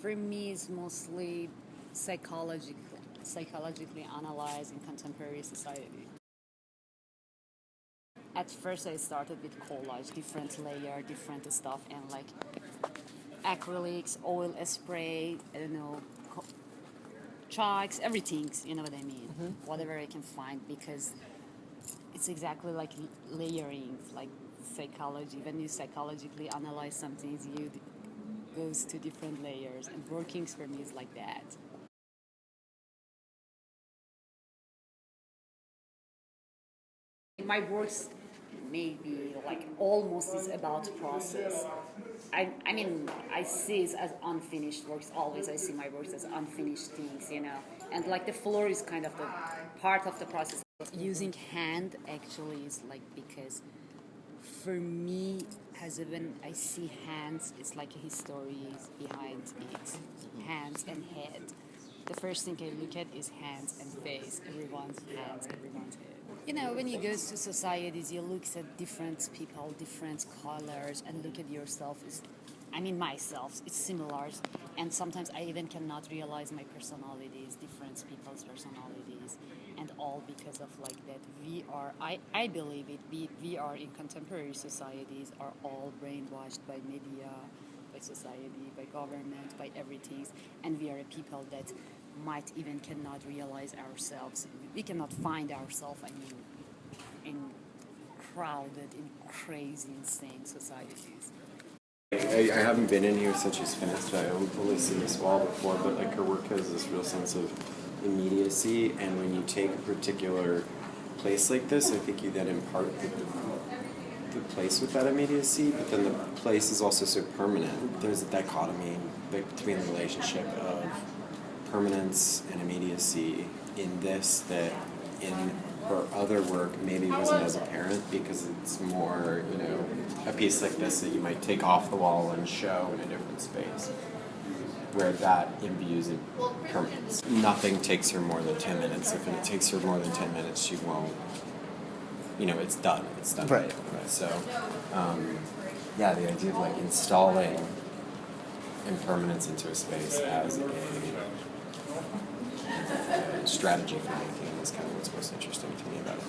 for me, it's mostly psychologically analyzed in contemporary society. At first, I started with collage, different layer, different stuff, and like acrylics, oil spray, I don't know, chalks, everything. You know what I mean? Whatever I can find, because it's exactly like layering, like psychology. When you psychologically analyze something, you goes to different layers, and workings for me is like that. My works maybe like almost is about process. I mean, I see it as unfinished works always. I see my works as unfinished things, you know. And like the floor is kind of the part of the process. Using hand actually is like, because for me, as when I see hands, it's like a history is behind it. Hands and head. The first thing I look at is hands and face. Everyone's hands, everyone's head. You know, when you go to societies, you look at different people, different colors, and look at yourself. Myself, it's similar. And sometimes I even cannot realize my personalities, different people's personalities, and all because of like that. I believe it, we are in contemporary societies, are all brainwashed by media, by society, by government, by everything. And we are a people that might even cannot realize ourselves. We cannot find ourselves, in crowded, in crazy, insane societies. I haven't been in here since she's finished. I only seen this wall before, but like her work has this real sense of immediacy, and when you take a particular place like this, I think you then impart the place with that immediacy, but then the place is also so permanent. There's a dichotomy between the relationship of permanence and immediacy in this that in her other work maybe wasn't as apparent, because it's more, a piece like this that you might take off the wall and show in a different space, where that imbues in permanence. Nothing takes her more than 10 minutes. If it takes her more than 10 minutes, she won't, it's done. It's done. Right. So, the idea of like installing impermanence into a space as a strategy for making is kind of what's most interesting to me about it.